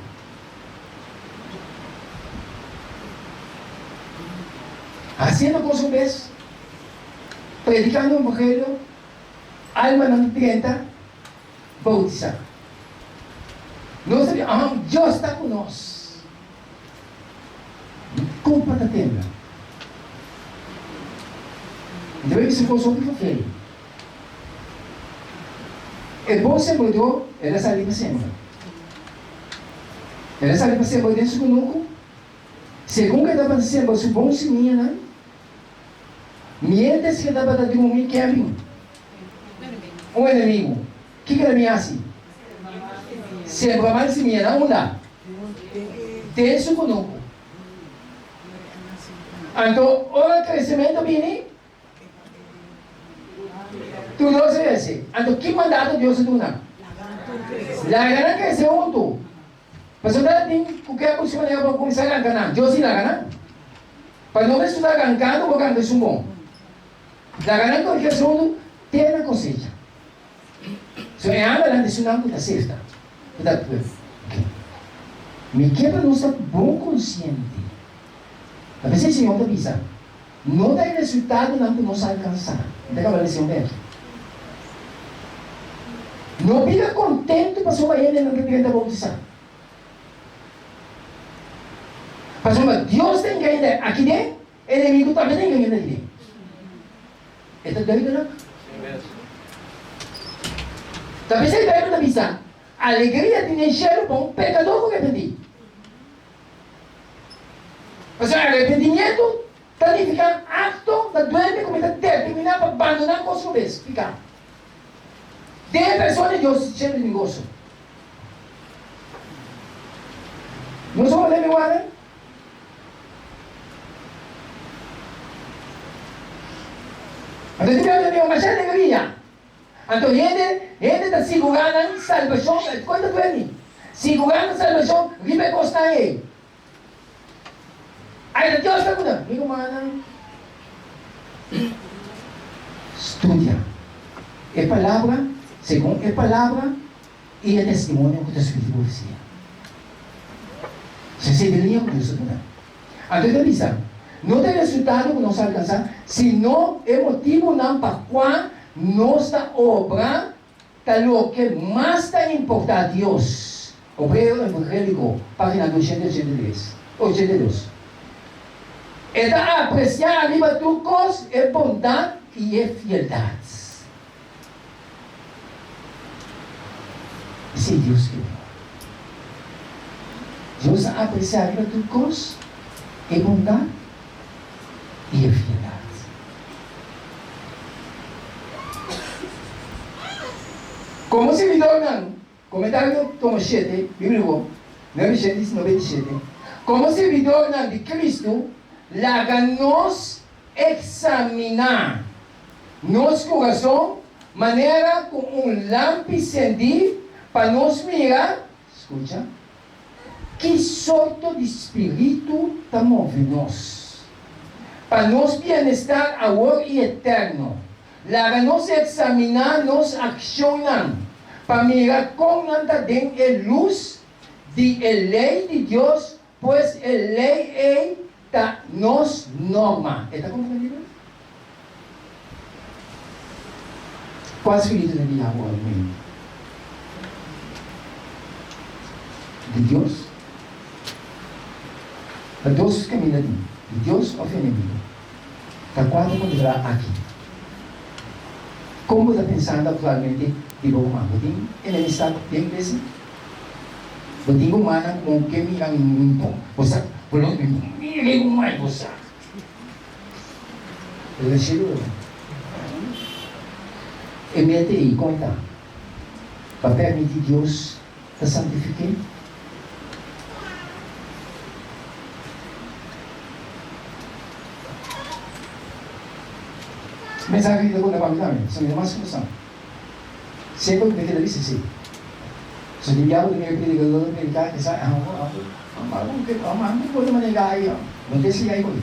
haciendo con su vez, predicando el evangelio, alma no 30, bautizar. Nós sabemos, Deus está conosco. Culpa da tenda. Então, isso foi sobre o filho. É bom sembrador, ela sai para sembra. Ela sai para sembra dentro do núcleo. Segundo que dá para sembrar, se bom se minha, né? Mientes que dá para dar um que é um inimigo. O que é ameaça? Sembra mais se minha, não dá. Tem isso conosco. Então, o crescimento vem. Tu 12 vezes. Então, que mandato Deus te dá? Laganan crescer junto. Mas não tem o que é possível para começar a ganhar. Deus se laganan. Para não estudar ganhando, vou ganhar um bom. Laganan com crescer junto, tem a cosecha. So, é a área de sunam que está certa. Me quebra nossa bom consciente. A vezes o Senhor te avisa. Não dá resultado não que nós alcançar. Não tem a lição dele. Não fica contente para sua ele não tem que bautizar. Mas Deus tem que ainda aqui dentro, o inimigo também tem que ainda aqui dentro. Ito doido não? Talvez ele vai me avisar. A alegria de encher para um pecador com arrependimento. Mas o arrependimento significa acto da doença como está determinado para abandonar com sua vez. Fica. Tem a pessoa de Deus cheia de negócio. Não somos de memória? Então, tivemos uma cheia de alegria. Então, gente está segurando a salvação. Quanto tu é? Segurando a salvação, vive costa aí. Aí, Deus está cuidando. Amigo, mano. Estudia. É palavra, segundo é palavra, e é testemunho que o Espírito dizia. Se seguiria com Deus, não. Então, ele diz, não tem resultado que nós alcançar, senão é motivo não para qual nossa obra está o que mais está importa a Deus. Obrero Evangélico, página 282. É da apreciar a vida de Deus, é bondade e é fialdade. Esse é Deus que Deus aprecia a vida de Deus, é bondade e é fialdade. Como se vidou não? Comentário tomo 7, bíblico, 997. Como se vidou não de Cristo, laga-nos examinar nosso coração, maneira com lámpis acendido, para nos mirar, escuta, que sorte de espírito está movendo nós, para nos bem-estar agora e eterno. Laga-nos examinar, nos accionar, para mirar como anda dentro a luz de lei de Deus, pois a lei é da nos norma. Está compreendido? Qual espírito de diabo mesmo? De Deus? De dois caminhos de Deus ou de inimigo? Está quase encontrar aqui. Como está pensando atualmente de Roma? Boting enemistad de igreja? Boting humana com que me ang bosak, pulong me umay bosak. Ele chegou. E mete aí, conta. Para permitir Deus te santificar. Mensaje que na pagdami, sa mga sumusan. Sempre que ele disse assim. So, di diabo de meio perigoso, ele cai, que sai, não pode manegar aí, não tem se aí com ele.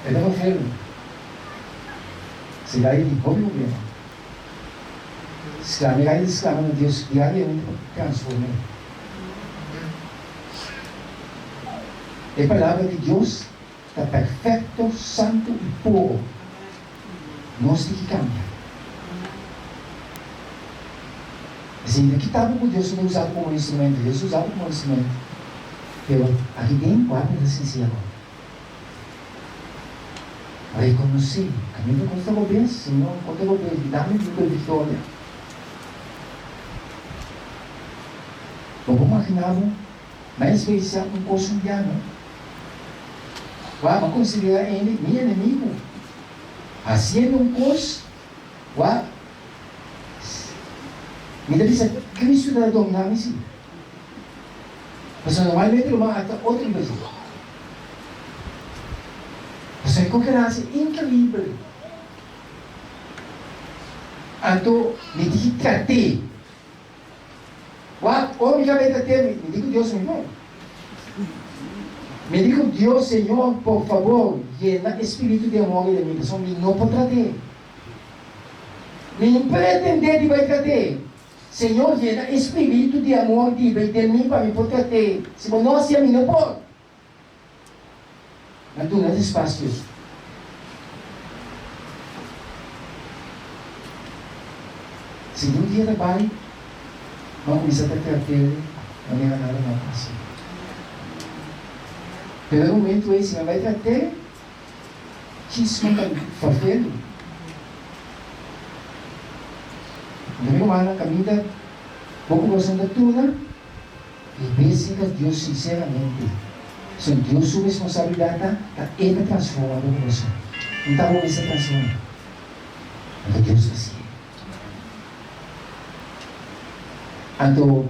Ele não fez. Se daí, houve um problema. Se a minha escrava no Deus, e aí é muito transformado. A palavra de Deus está perfeito, santo e puro. Nós temos que cambiar. Assim, aqui estava com Deus não usado como instrumento, Deus usado como instrumento. Mas aqui tem quatro da sincero. Reconhecer, caminho com esta obediência, Senhor, com esta obediência, dá-me a vitória. Vamos imaginar, mais vezes, um curso indiano. Vamos considerar ele meu inimigo. Fazendo um curso, me diz, Cristo está dominando isso. Mas normalmente ele vai até outra pessoa. Mas é concorrência incrível. Então, me diz que tratei. Me digo Deus, Senhor. Me digo Deus, Senhor, por favor, llena espírito de amor e de mim, pessoal, me não pode tratar. Me pretender de vai tratar. Senhor, llena espírito de amor de mim para me poder tratar. Se não assim, a mim não pode. Mas tu não é espaço. Se um dia trabalho, vamos começar a tratar ele, não é nada mais fácil. Pelo momento esse, vai tratar, isso não está fazendo. Domingo mana, caminha, pouco gostando da tuna, e bem-vinda a Deus sinceramente. Se Deus sua responsabilidade, ele transforma o coração. Não está bom essa transforma. Então Deus fazia. Então,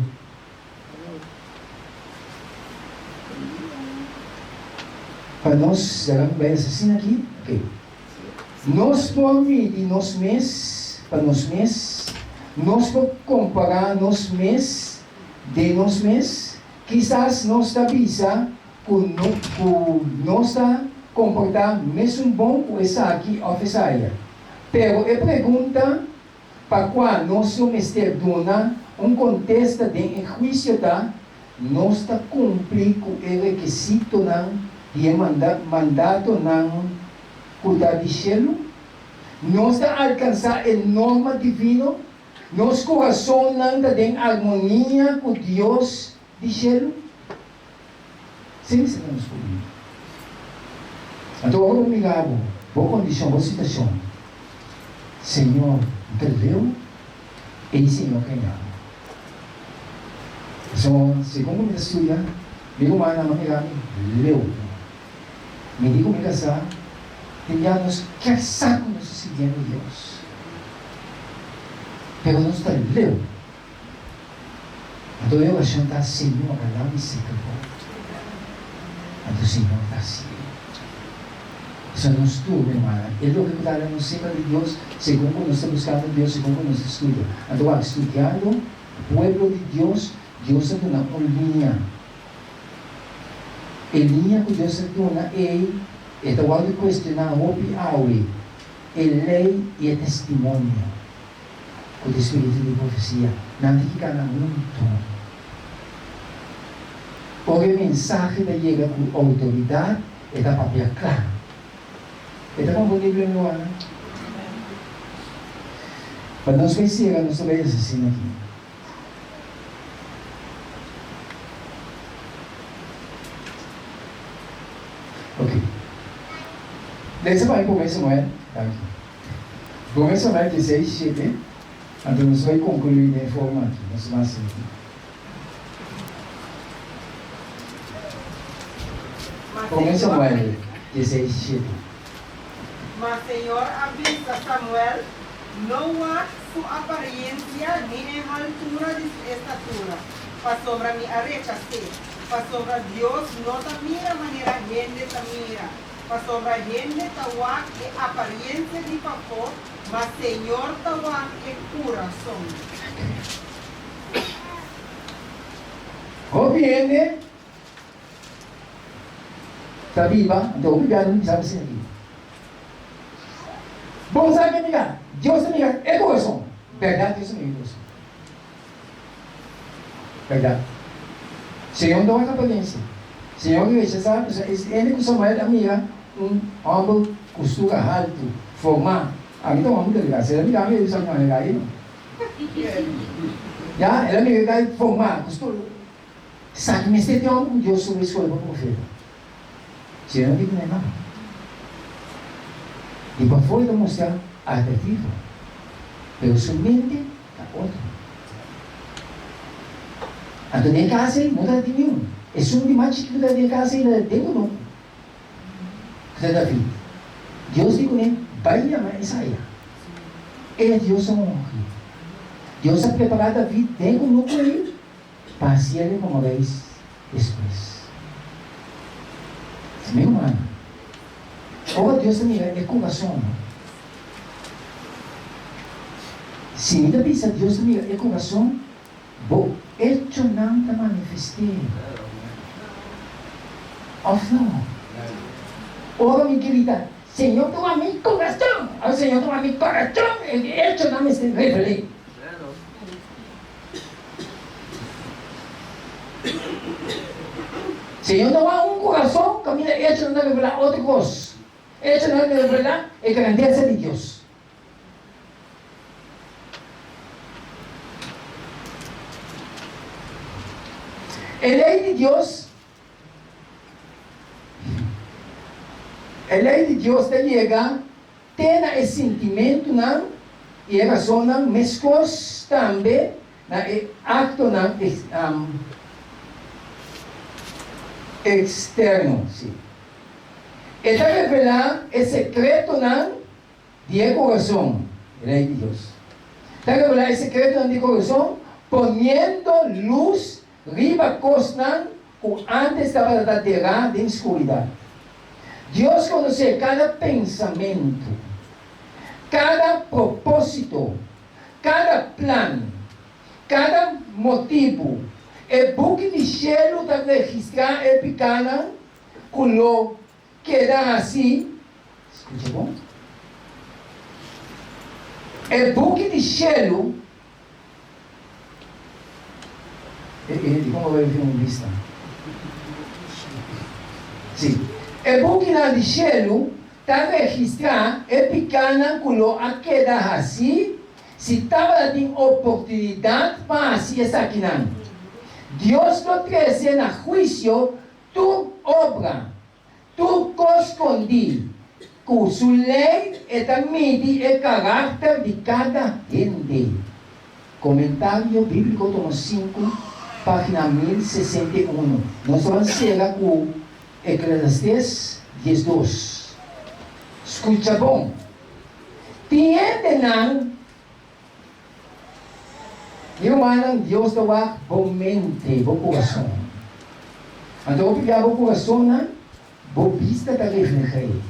para nós, já vamos ver assim aqui, ok. Nós por medir nós mesmos, para nós mesmos, nós por comparar nós mesmos, de nós mesmos, quizás nós está pensando que nós está comportar mesmo bom com essa aqui ou essa aí. Pero a pergunta para qual nós vamos ter dona contexto de juízo da nós está cumprir com o requisito de mandato não cuidar de cielo, nós está alcançar a norma divino, nosso coração não está em harmonia com Deus de cielo. Sim, estamos comigo. Então, agora obrigado, boa condição, boa situação. Senhor, entendeu? E Senhor, quem ama. So, segundo me estuda, me kumana mamigami, leu. Me digo me casar, temos que saco nos seguindo Deus. Pero não está leu. Então eu achando que Senhor, lá me seca. Então Senhor está assim. Isso não estuda, irmã. Ele o que está no cima de Deus, segundo nós estamos buscando Deus, segundo nós estudamos. Então, estudando o povo de Deus, Deus está dando uma linha. A linha que Deus está dando é esta de questionar o awe, a lei e a testemunho. Com o espírito de profecia. Não fica na muito. Porque a mensagem da chega com autoridade é da papel claro. Ito ang Biblia no ano. Para nós vencer, nós sabemos assim aqui. Ok. Dessa vai começar Samuel. Começa Samuel 16, 7. Então nós vamos concluir a forma aqui. Nós vamos aqui. Começa Samuel 16, 7. Mas Senhor avisa Samuel, não há sua aparência nem em altura de estatura, para sobre a minha rechacer, para sobre Deus não da minha maneira gente da mira, para sobre a gente tawak e aparência de papel, mas Senhor tawak e coração. Obviamente, está viva, então obrigado, não sabe assim aqui. Bom, sabe amiga? Deus amiga, é coração. Verdade, Deus amiga, coração. Verdade. Senhor não é aparência. Senhor, que rechazar, ele costuma a amiga, homem costura alto, formar. A então vamos delegar, se ela me dá, eu só não delegar aí. Já, ela me dá formar, costura. Sabe, mas tem um Deus sobre a escola para o profeta. Se eu não digo nem nada. E para fora mostrar atrativo. Pero sua mente está outra. Então, nem casa aí, não está de nenhum. É só de mais que está de casa aí, não tem não. Você está vendo? Deus digo nem, vai me amar essa aí. É Deus honra. Deus está preparado a vida, tem como não ele, para ser ele como vez depois. É meu humano. Agora Deus também é coração. Se ainda pensa Deus também é coração, bom, hecho não está manifestado. Ou não? Ora, minha querida, Senhor, toma meu coração. O Senhor toma meu coração. Hecho não me revelei. Senhor, toma um coração, caminha, hecho não revelar outra coisa. Hecho não revelar a grandeza de Deus. A lei de Deus, chega, tem esse sentimento, não? E a razão, não? Mas coisas também, acto, não? Externo, sim. Está revelando o secreto, não? De coração, a lei de Deus. Está revelando o secreto de coração, poniendo luz riba cosnan que antes estava da terra de escuridão. Deus conhece cada pensamento, cada propósito, cada plano, cada motivo. E book de cielo está registrar e pequena, culo queda assim. Escuta bom? E book de cielo. Como vai ver uma vista? Sim. E book de cielo está registrar e pequena, culo a queda assim. Se estava tendo oportunidade para assim essa aqui não. Deus não traz na juízo tu obra, tu escondi, com sua lei e também o caráter de cada gente. Comentário bíblico, tomo 5, página 1061. Nós vamos chegar com Eclesiastes 10:2. Escuta bom. Tiende não. Yung Diyos daw bom mente, bom coração. Então, pegar bom coração na bom vista da reflexão.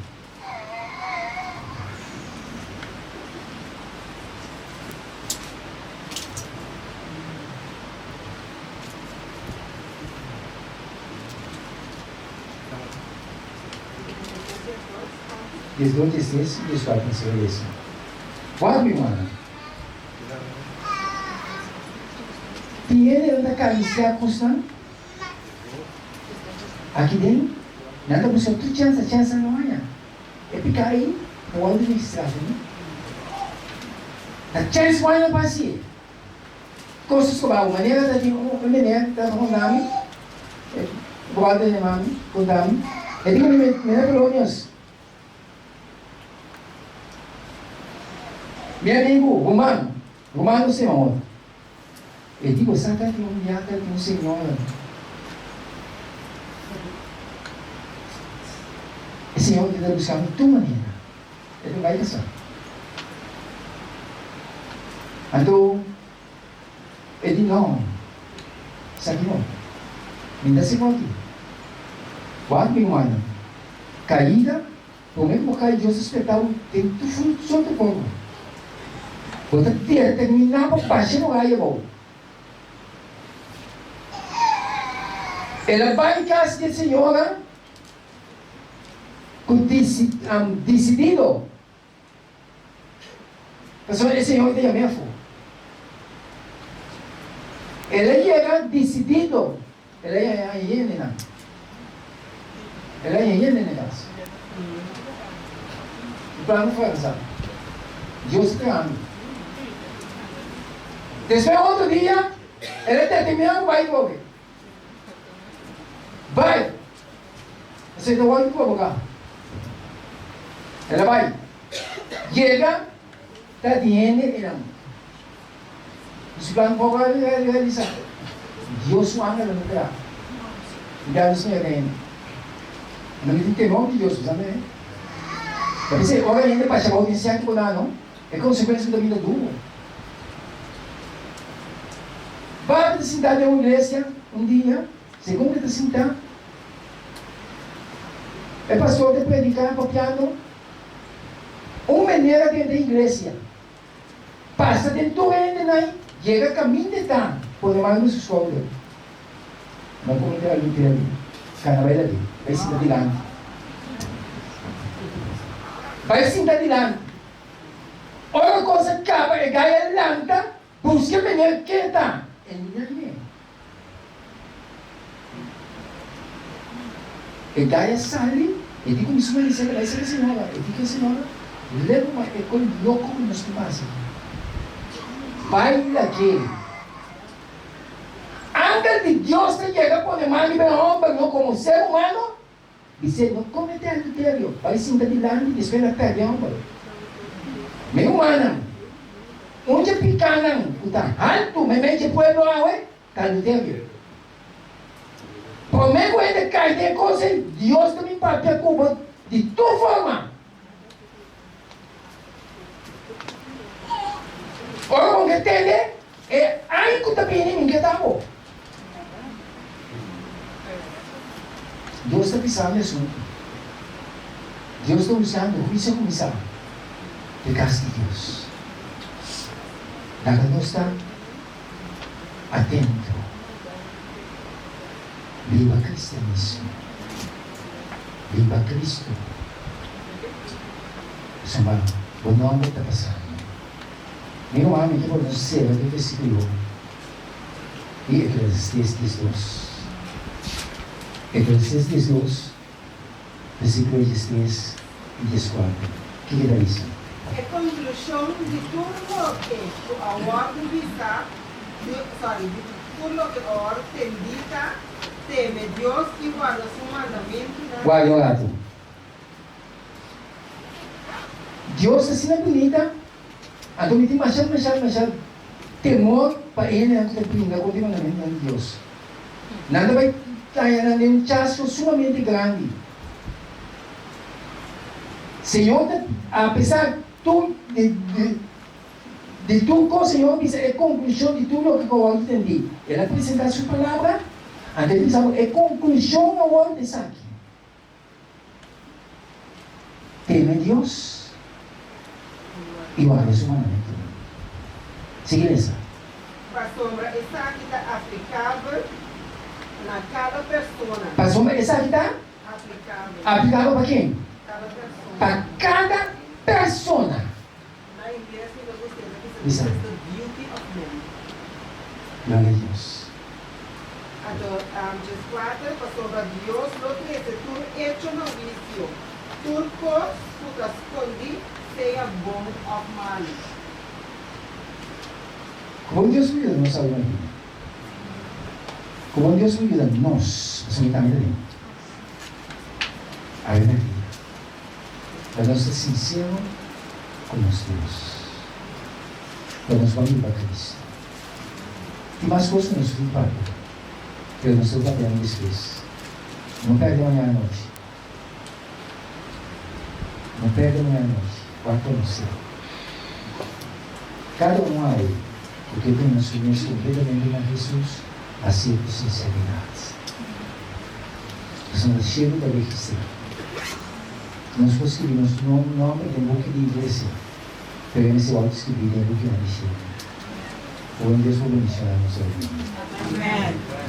Desde onde se isso, isso vai acontecer isso. Pode, irmã? Tiene una caricia constante. Aqui dentro, nada busca tu chance não há. É ficar aí, pode registrar, né? A chance vai não passar. Coisas como a maneira da maneira da rondame, guarda de mami, rondame. É digo me colônias. Meu amigo, Romano Simão. Eu digo, saca de yata de Senhor. O Senhor que deve buscar a tua maneira. Ele vai casar. Então, ele diz, não. Sabe não. Me dá segundo. Quatro irmãos. Caída, como é que vou cair? Deus espetáculo, tem tudo fruto sobre o corpo. Vou terminar para baixar no raio, bom. Ela vai em casa de senhora com decidido. Pessoal, esse senhor tem a minha força. Ela chega decidido. Ela é a hiena. Ela é em negócio. O plano foi avançado. Deus está criando. Depois, outro dia, ela terminando, vai envolver. Vai! Você não vai colocar. Ela vai. Chega, está diante ela. Os planos vão realizar. Deus não anda no terra. E Deus não é bem. Não tem temor de Deus, sabe? Tapi saya orang yang dapat siapa audiensi yang kita não é consequência da vida dura. Vai te sentar em uma igreja dia, segundo te sentar, é pastor de predicar copiando, uma maneira dentro da igreja, passa dentro da igreja, chega a caminho de tal, pode mais nos escolher. Não comentar ali, carnaval ali, vai sentar dilante. Vai sentar dilante. Outra coisa acaba é ganhar lanta, busca melhor que está. É ninguém. E ganha sali, e digo isso mas ele vai ser a senhora, e digo a senhora, leva uma école louco nos passa. Vai daqui. Antes de Deus te chega por demais liberar homem como ser humano, dice, no comete adulterio, vai sentar dilante e espera até homem. Me humana. Onde picanan, puta, alto, me mete pueblo awe, adulterio. Prometo de cair de coisa, Deus também papel cuba de tua forma. Ora, com que tem, é aí que está pedindo que está bom. Deus está pisando isso. Deus está usando o juízo começar de castigo de Deus. Nada nós está atento. Viva cristianismo. Viva Cristo. Sama, o nome está passando. Meu homem que pode ser do versículo e Eclesiastes 2. Eclesiastes 2, versículo 16 e 14. O que era isso? É conclusão de tudo o que o órgão visa, de tudo o que o órgão indica, teme Deus e guarda seu mandamento. Guarda o gato. Deus assim é bonita. A tu tem mais temor para ele na tua vida, continuamente de Deus. Nada vai estar em um chasso sumamente grande. Senhor, apesar de tudo que o Senhor diz, é conclusão de tudo o que eu entendi. Ele apresenta a sua palavra, até pensamos, é conclusão do que diz aqui. Teme Deus e guarda seu mandamento. Siga essa. Pastor, essa aqui está aplicável na cada pessoa. Pastor, essa aqui está aplicável para quem? Cada pessoa. Para cada persona. Na inglês, eu gostei daqui, Isso. the beauty of man. Glória a Deus. Just 4, pastor, Dios lo que es tu hecho no vicio. Turcos, tu escondi, sea bom of mal. Como Deus cuida da nossa vida. Como Deus cuida de nós, absolutamente bem. A vida vida. Para nós ser sincero com nós Deus. Para nós vamos para Cristo. Tem mais coisas que nós vamos para Pero nós estamos trabalhando después. Não perde amanhã à noite. Não perde amanhã à noite. Guarda no céu. Cada um aí, porque tem nos subimos completamente na Jesus, assim com sinceridade. Nós chegamos da registrar. Nós conseguimos o nome de boca de igreja. Pegamos esse auto escrevido em boca de igreja. Ou em Deus vou mencionar nossa vida. Amen.